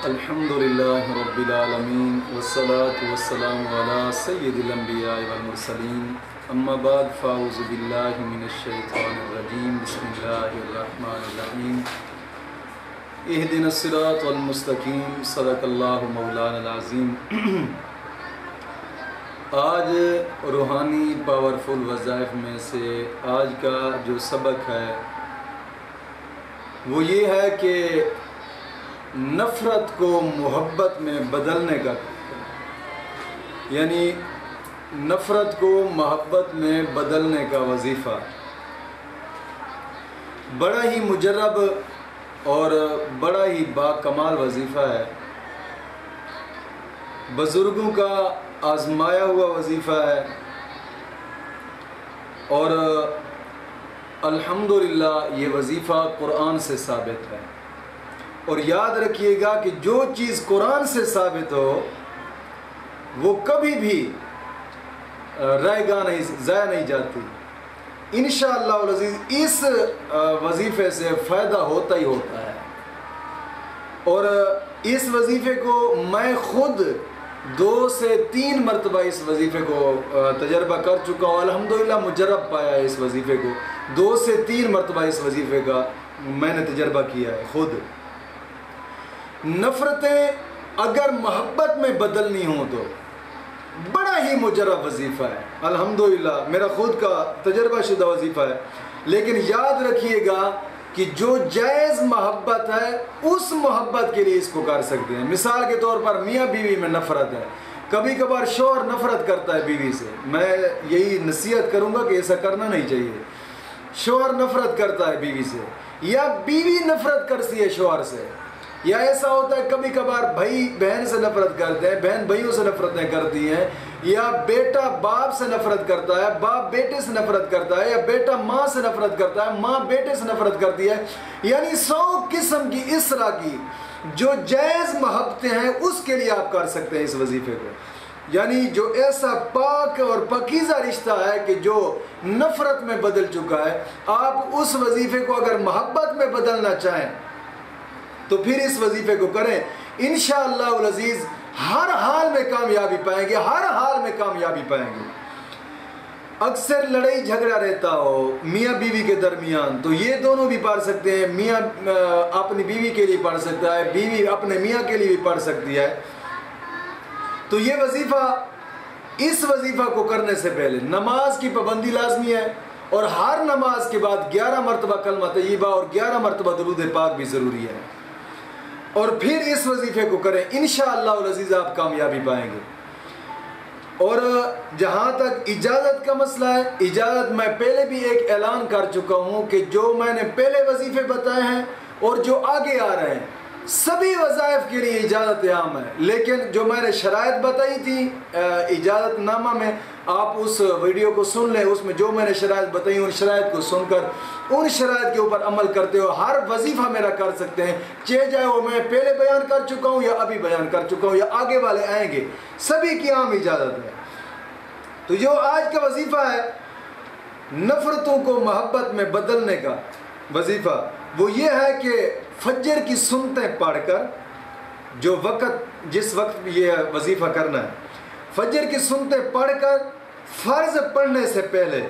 الحمدللہ رب العالمین والصلاة والسلام علی سید الانبیاء والمرسلین اما بعد فاعوذ باللہ من الشیطان الرجیم بسم اللہ الرحمن الرحیم اہدنا الصراط المستقیم صدق اللہ مولانا العظیم۔ آج روحانی پاورفل وظائف میں سے آج کا جو سبق ہے وہ یہ ہے کہ نفرت کو محبت میں بدلنے کا، یعنی نفرت کو محبت میں بدلنے کا وظیفہ بڑا ہی مجرب اور بڑا ہی باکمال وظیفہ ہے، بزرگوں کا آزمایا ہوا وظیفہ ہے، اور الحمدللہ یہ وظیفہ قرآن سے ثابت ہے۔ اور یاد رکھیے گا کہ جو چیز قرآن سے ثابت ہو وہ کبھی بھی رائے گاہ نہیں، ضائع نہیں جاتی۔ انشاءاللہ العزیز اس وظیفے سے فائدہ ہوتا ہی ہوتا ہے، اور اس وظیفے کو میں خود 2 سے 3 مرتبہ اس وظیفے کو تجربہ کر چکا ہوں، الحمدللہ مجرب پایا ہے اس وظیفے کو۔ 2 سے 3 مرتبہ اس وظیفے کا میں نے تجربہ کیا ہے خود۔ نفرتیں اگر محبت میں بدلنی ہوں تو بڑا ہی مجرب وظیفہ ہے، الحمدللہ میرا خود کا تجربہ شدہ وظیفہ ہے، لیکن یاد رکھیے گا کہ جو جائز محبت ہے اس محبت کے لیے اس کو کر سکتے ہیں۔ مثال کے طور پر میاں بیوی میں نفرت ہے، کبھی کبھار شوہر نفرت کرتا ہے بیوی سے، میں یہی نصیحت کروں گا کہ ایسا کرنا نہیں چاہیے۔ شوہر نفرت کرتا ہے بیوی سے، یا بیوی نفرت کرتی ہے شوہر سے، یا ایسا ہوتا ہے کبھی کبھار بھائی بہن سے نفرت کرتے ہیں، بہن بھائیوں سے نفرتیں کرتی ہیں، یا بیٹا باپ سے نفرت کرتا ہے، باپ بیٹے سے نفرت کرتا ہے، یا بیٹا ماں سے نفرت کرتا ہے، ماں بیٹے سے نفرت کرتی ہے۔ یعنی 100 قسم کی اس طرح کی جو جائز محبتیں ہیں اس کے لیے آپ کر سکتے ہیں اس وظیفے کو۔ یعنی جو ایسا پاک اور پاکیزہ رشتہ ہے کہ جو نفرت میں بدل چکا ہے، آپ اس وظیفے کو اگر محبت میں بدلنا چاہیں تو پھر اس وظیفے کو کریں، انشاءاللہ العزیز ہر حال میں کامیابی پائیں گے، ہر حال میں کامیابی پائیں گے۔ اکثر لڑائی جھگڑا رہتا ہو میاں بیوی کے درمیان تو یہ دونوں بھی پڑھ سکتے ہیں، میاں اپنی بیوی کے لیے پڑھ سکتا ہے، بیوی اپنے میاں کے لیے بھی پڑھ سکتی ہے۔ تو یہ وظیفہ، اس وظیفہ کو کرنے سے پہلے نماز کی پابندی لازمی ہے، اور ہر نماز کے بعد 11 مرتبہ کلمہ طیبہ اور 11 مرتبہ درود پاک بھی ضروری ہے، اور پھر اس وظیفے کو کریں، انشاءاللہ العزیز آپ کامیابی پائیں گے۔ اور جہاں تک اجازت کا مسئلہ ہے، اجازت میں پہلے بھی ایک اعلان کر چکا ہوں کہ جو میں نے پہلے وظیفے بتائے ہیں اور جو آگے آ رہے ہیں سبھی وظائف کے لیے اجازت عام ہے، لیکن جو میں نے شرائط بتائی تھی اجازت نامہ میں، آپ اس ویڈیو کو سن لیں، اس میں جو میں نے شرائط بتائی ان شرائط کو سن کر ان شرائط کے اوپر عمل کرتے ہو ہر وظیفہ میرا کر سکتے ہیں، چاہے وہ میں پہلے بیان کر چکا ہوں یا ابھی بیان کر چکا ہوں یا آگے والے آئیں گے، سبھی کی عام اجازت ہے۔ تو جو آج کا وظیفہ ہے نفرتوں کو محبت میں بدلنے کا وظیفہ، وہ یہ ہے کہ فجر کی سنتیں پڑھ کر، جو وقت جس وقت یہ وظیفہ کرنا ہے، فجر کی سنتیں پڑھ کر فرض پڑھنے سے پہلے،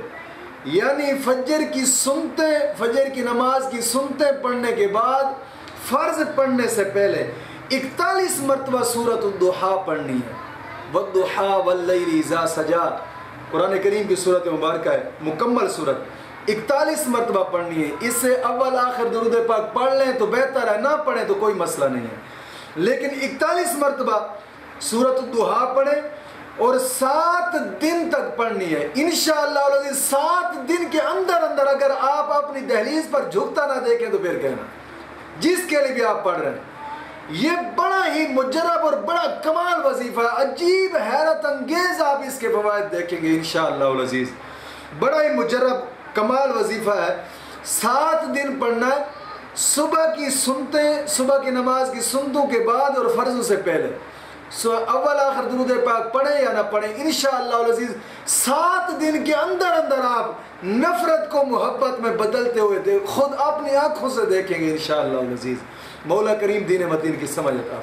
یعنی فجر کی سنتیں، فجر کی نماز کی سنتیں پڑھنے کے بعد فرض پڑھنے سے پہلے 41 مرتبہ سورۃ الضحیٰ پڑھنی ہے۔ والضحیٰ واللیل اذا سجا، قرآن کریم کی سورۃ مبارکہ ہے، مکمل سورت 41 مرتبہ پڑھنی ہے۔ اس سے اول آخر درود پاک پڑھ لیں تو بہتر ہے، نہ پڑھیں تو کوئی مسئلہ نہیں ہے، لیکن 41 مرتبہ سورۃ الضحیٰ پڑھیں اور 7 دن تک پڑھنی ہے انشاءاللہ العزیز۔ 7 دن کے اندر اگر آپ اپنی دہلیز پر جھکتا نہ دیکھیں تو پھر کہنا، جس کے لیے بھی آپ پڑھ رہے ہیں، یہ بڑا ہی مجرب اور بڑا کمال وظیفہ ہے، عجیب حیرت انگیز آپ اس کے فوائد دیکھیں گے انشاءاللہ العزیز۔ بڑا ہی مجرب کمال وظیفہ ہے، 7 دن پڑھنا ہے، صبح کی سنتیں، صبح کی نماز کی سنتوں کے بعد اور فرضوں سے پہلے، اول آخر درود پاک پڑھیں یا نہ پڑھیں انشاءاللہ العزیز 7 دن کے اندر آپ نفرت کو محبت میں بدلتے ہوئے خود اپنی آنکھوں سے دیکھیں گے انشاءاللہ العزیز۔ مولا کریم دین متین کی سمجھ عطا